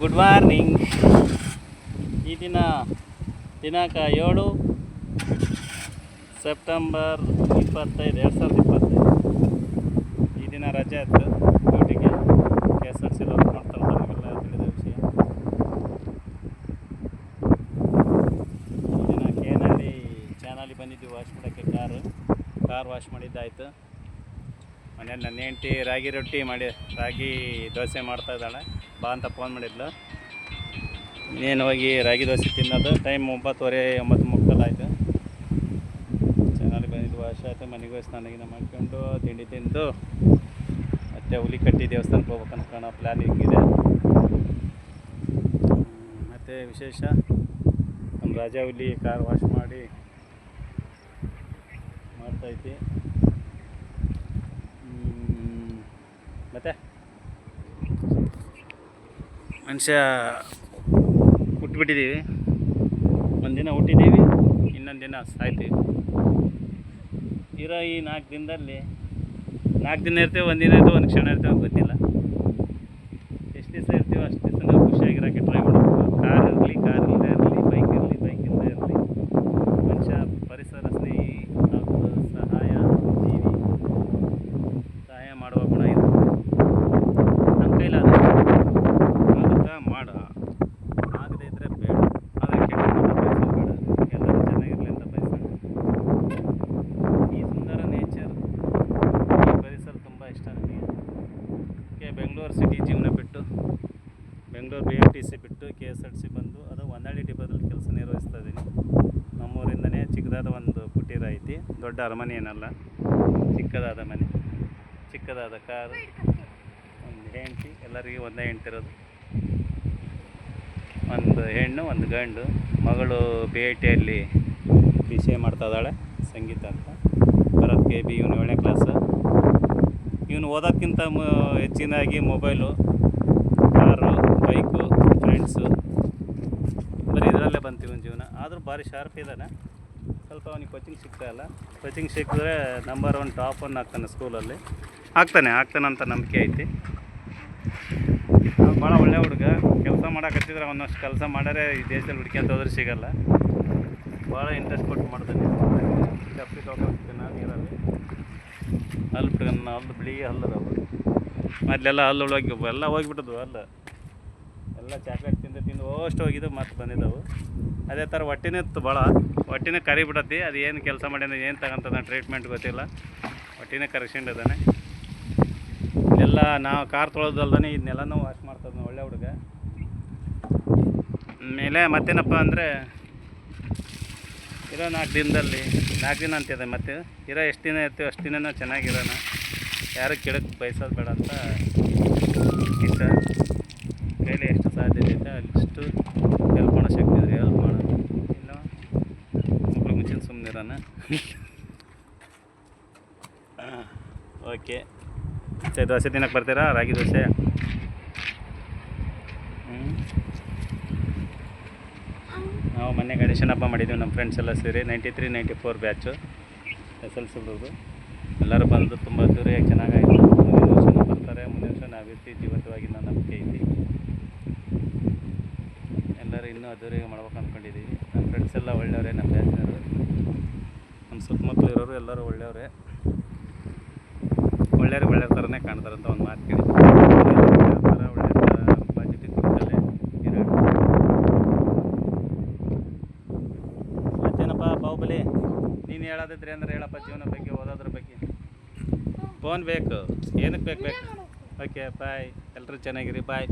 Good morning. ಈ ದಿನಾಂಕ 7 September 25, 2025. ಈ ದಿನ ರಜೆ ಇತ್ತು ಡ್ಯೂಟಿಗೆ. KSRTC ವರ್ಕ್ ಮಾಡ್ತಾರೆ, ನಮಗೆಲ್ಲ ತಿಳಿದ ವಿಷಯ. ಈ ದಿನ ಕೇನಲ್ಲಿ ಚಾನಲ್ಲಿ ಬಂದಿದ್ದು ವಾಶ್ ಮಾಡೋಕ್ಕೆ. ಕಾರ್ ವಾಶ್ ಮಾಡಿದ್ದಾಯಿತು. ಮನೇಲಿ ನನ್ನ ಹೆಂಡ್ತಿ ರಾಗಿ ದೋಸೆ ಮಾಡ್ತಾ ಇದ್ದಾಳೆ. ಬಾ ಅಂತ ಫೋನ್ ಮಾಡಿದ್ಲು. ಇನ್ನೇನು ಹೋಗಿ ರಾಗಿ ದೋಸೆ ತಿನ್ನೋದು. ಟೈಮ್ 9:30, 9:30 ಆಯಿತು. ಚೆನ್ನಾಗಿ ಬಂದಿದ್ದು ವಾಶ್ ಆಯಿತು. ಮನೆಗೆ ಹೋಗಿ ಸ್ನಾನ ಮಾಡ್ಕೊಂಡು ತಿಂಡಿ ತಿಂದು ಮತ್ತು ಹುಲಿಕಟ್ಟಿ ದೇವಸ್ಥಾನಕ್ಕೆ ಹೋಗ್ಬೇಕು ಅನ್ಕೊಳ್ಳೋ ಪ್ಲ್ಯಾನ್ ಹಿಂಗಿದೆ. ಮತ್ತು ವಿಶೇಷ, ನಮ್ಮ ರಾಜ ಹುಲಿ ಕಾರ್ ವಾಶ್ ಮಾಡ್ತೈತಿ. ಮತ್ತು ಮನುಷ್ಯ ಹುಟ್ಬಿಟ್ಟಿದ್ದೀವಿ. ಒಂದಿನ ಹುಟ್ಟಿದ್ದೀವಿ, ಇನ್ನೊಂದು ದಿನ ಸಾಯ್ತೀವಿ. ಇರೋ ಈ 4 ದಿನದಲ್ಲಿ 4 ದಿನ ಇರ್ತೀವಿ, ಒಂದು ದಿನ ಇರ್ತೀವಿ, ಒಂದು ಕ್ಷಣ ಇರ್ತೀವಿ, ಗೊತ್ತಿಲ್ಲ. ಎಷ್ಟು ದಿವಸ ಇರ್ತೀವೋ ಅಷ್ಟು ದಿವಸ ನಾವು ಖುಷಿಯಾಗಿರೋಕ್ಕೆ ಟ್ರೈ ಮಾಡಬೇಕು. ಕಾರ್ ಇರಲಿ, ಕಾರ್ ಇಲ್ಲದೆ ಇರಲಿ, ಬೈಕ್ ಇರಲಿ, ಬೈಕ್ ಇಲ್ಲದೆ ಇರಲಿ. ಮನುಷ್ಯ ಪರಿಸರ ಸ್ನೇಹಿ ಹಾಗೂ ಸಹಾಯ ಮಾಡುವ ಗುಣ ಇದೆ. ನಮ್ಮ ಕೈಲಾದ ಆಗುತ್ತಾ ಮಾಡ, ಆಗದೇ ಇದ್ದರೆ ಬೇಡ. ಆದರೆ ಕೆಟ್ಟ ಬಯಸೋದು ಬೇಡ. ಎಲ್ಲರೂ ಚೆನ್ನಾಗಿರಲಿ ಅಂತ ಬಯಸೋಣ. ಈ ಸುಂದರ ನೇಚರ್, ಈ ಪರಿಸರ ತುಂಬ ಇಷ್ಟ ನನಗೆ. ಬೆಂಗಳೂರು ಸಿಟಿ ಜೀವನ ಬಿಟ್ಟು, ಬೆಂಗಳೂರು BMTC ಬಿಟ್ಟು KSRTC ಬಂದು ಅದು ಹೊನ್ನಾಳಿ ಡಿಪೋದಲ್ಲಿ ಕೆಲಸ ನಿರ್ವಹಿಸ್ತಾ ಇದ್ದೀನಿ. ನಮ್ಮೂರಿಂದನೇ ಚಿಕ್ಕದಾದ ಒಂದು ಕುಟೀರ ಐತಿ. ದೊಡ್ಡ ಅರಮನೆ ಏನಲ್ಲ, ಚಿಕ್ಕದಾದ ಮನೆ, ಚಿಕ್ಕದಾದ ಕಾರು, ಒಂದು ಹೆಂಡತಿ. ಎಲ್ಲರಿಗೂ ಒಂದೇ ಹೆಂಡ್ತಿ ಇರೋದು. ಒಂದು ಹೆಣ್ಣು, ಒಂದು ಗಂಡು. ಮಗಳು BITಯಲ್ಲಿ BCA ಮಾಡ್ತಾ ಇದ್ದಾಳೆ, ಸಂಗೀತ ಅಂತ. ಭರತ್ KB, ಇವನು 7ನೇ ಕ್ಲಾಸ್. ಇವನು ಓದೋಕ್ಕಿಂತ ಹೆಚ್ಚಿನಾಗಿ ಮೊಬೈಲು, ಕಾರು, ಬೈಕು, ಫ್ರೆಂಡ್ಸು, ಬರೀ ಇದರಲ್ಲೇ ಬಂತು ಇವನ ಜೀವನ. ಆದರೂ ಭಾರಿ ಶಾರ್ಪ್ ಇದ್ದಾನೆ. ಸ್ವಲ್ಪ ಅವನಿಗೆ ಕೋಚಿಂಗ್ ಸಿಗ್ತಾಯಿಲ್ಲ. ಕೋಚಿಂಗ್ ಸಿಕ್ಕಿದ್ರೆ ನಂಬರ್ 1 ಟಾಪ್ 1 ಆಗ್ತಾನೆ ಸ್ಕೂಲಲ್ಲಿ. ಆಗ್ತಾನೆ ಅಂತ ನಂಬಿಕೆ ಐತಿ. ಭಾಳ ಒಳ್ಳೆ ಹುಡುಗ. ಕೆಲಸ ಮಾಡೋಕತ್ತಿದ್ರೆ ಅವನಷ್ಟು ಕೆಲಸ ಮಾಡಾರೆ ಈ ದೇಶದಲ್ಲಿ ಹುಡ್ಕ್ಯಂತ ಹೋದ್ರೆ ಸಿಗಲ್ಲ. ಭಾಳ ಇಂಟ್ರೆಸ್ಟ್ ಕೊಟ್ಟು ಮಾಡ್ತಾನೆ. ಚಪ್ಪಲಿ ತೊಗೊಳ್ತೀನಿ ನೀರಲ್ಲಿ. ಹಲ್ಲು ಬಿಳಿ ಹಲ್ಲದವು. ಮೊದಲೆಲ್ಲ ಹಲ್ಲು ಎಲ್ಲ ಹೋಗಿಬಿಟ್ಟದು. ಎಲ್ಲ ಚಾಕ್ಲೇಟ್ ತಿಂದು ಅಷ್ಟು ಹೋಗಿದ್ದು ಮತ್ತೆ ಬಂದಿದ್ದವು. ಅದೇ ಥರ ಹೊಟ್ಟೆನೇ ಕರಿಬಿಡತ್ತಿ. ಅದು ಏನು ಕೆಲಸ ಮಾಡ್ಯಾನ, ಏನು ತಗೊಂತದ ಟ್ರೀಟ್ಮೆಂಟ್ ಗೊತ್ತಿಲ್ಲ. ಹೊಟ್ಟೆನೇ ಕರೆಸ್ಕೊಂಡಿದ್ದಾನೆ. ಎಲ್ಲ ನಾವು ಕಾರ್ ತೊಳೋದಲ್ದೇ ಇದನ್ನೆಲ್ಲನೂ ವಾಶ್ ಮಾಡ್ತದೆ. ಒಳ್ಳೆ ಹುಡುಗ. ಮೇಲೆ ಮತ್ತೇನಪ್ಪ ಅಂದರೆ, ಇರೋ 4 ದಿನ ಅಂತಿದೆ. ಮತ್ತು ಇರೋ ಎಷ್ಟು ದಿನ ಇರ್ತೀವಿ ಅಷ್ಟು ದಿನ ಚೆನ್ನಾಗಿರೋಣ. ಯಾರು ಕೆಡಕ್ಕೆ ಬಯಸೋದು ಬೇಡ ಅಂತ ಇಷ್ಟ. ಕೈಲಿ ಎಷ್ಟು ಸಾಧ್ಯತೆ ಐತೆ ಅಷ್ಟು ಹೆಲ್ಪ್ ಮಾಡೋ ಶಕ್ತಿ ಇದ್ರೆ ಹೆಲ್ಪ್ ಮಾಡೋಣ. ಇಲ್ಲ ಮಕ್ಕಳು ಮುಂಚಿನ ಸುಮ್ಮನಿರೋಣ. ಓಕೆ, ದೋಸೆ ತಿನ್ನಕ್ಕೆ ಬರ್ತೀರಾ? ರಾಗಿ ದೋಸೆ. ನಾವು ಮೊನ್ನೆ ಗಣೇಶನ ಹಬ್ಬ ಮಾಡಿದ್ದೀವಿ ನಮ್ಮ ಫ್ರೆಂಡ್ಸ್ ಎಲ್ಲ ಸೇರಿ. 93, 94 ಬ್ಯಾಚು SLC ಹುಡುಗರು ಎಲ್ಲರೂ ಬಂದು ತುಂಬ ಅದ್ದೂರಿಯಾಗಿ ಚೆನ್ನಾಗಾಯಿತು. ಮುಂದಿನ ವರ್ಷನೂ ಬರ್ತಾರೆ. ಮುಂದಿನ ವರ್ಷ ನಾವಿರ್ತೀವಿ ಜೀವಂತವಾಗಿ ನನ್ನ ನಂಬಿಕೆ ಐತಿ. ಎಲ್ಲರೂ ಇನ್ನೂ ಅದ್ದೂರಿಯಾಗಿ ಮಾಡ್ಬೇಕು ಅಂದ್ಕೊಂಡಿದ್ದೀವಿ. ನಮ್ಮ ಫ್ರೆಂಡ್ಸ್ ಎಲ್ಲ ಒಳ್ಳೆಯವರೇ, ನಮ್ಮ ಬ್ಯಾಚ್ನವರು, ನಮ್ಮ ಸುತ್ತಮುತ್ತಲು ಇರೋರು ಎಲ್ಲರೂ ಒಳ್ಳೆಯವರೇ. ಒಳ್ಳೆಯ ಥರನೇ ಕಾಣ್ತಾರೆ ಅಂತ ಒಂದು ಮಾತು ಕೇಳಿ. ಒಳ್ಳೆಯ ಥರ ಪಾಸಿಟಿವ್ ಥಿಂಕಲ್ಲೇ ಇರೋದು. ಮತ್ತೇನಪ್ಪ ಬಾಹುಬಲಿ, ನೀನು ಹೇಳೋದಿದ್ರೆ ಅಂದರೆ ಹೇಳಪ್ಪ. ಜೀವನ ಬಗ್ಗೆ, ಓದೋದ್ರ ಬಗ್ಗೆ. ಫೋನ್ ಬೇಕು, ಏನಕ್ಕೆ ಬೇಕು? ಓಕೆ, ಬಾಯ್. ಎಲ್ಲರೂ ಚೆನ್ನಾಗಿರಿ, ಬಾಯ್.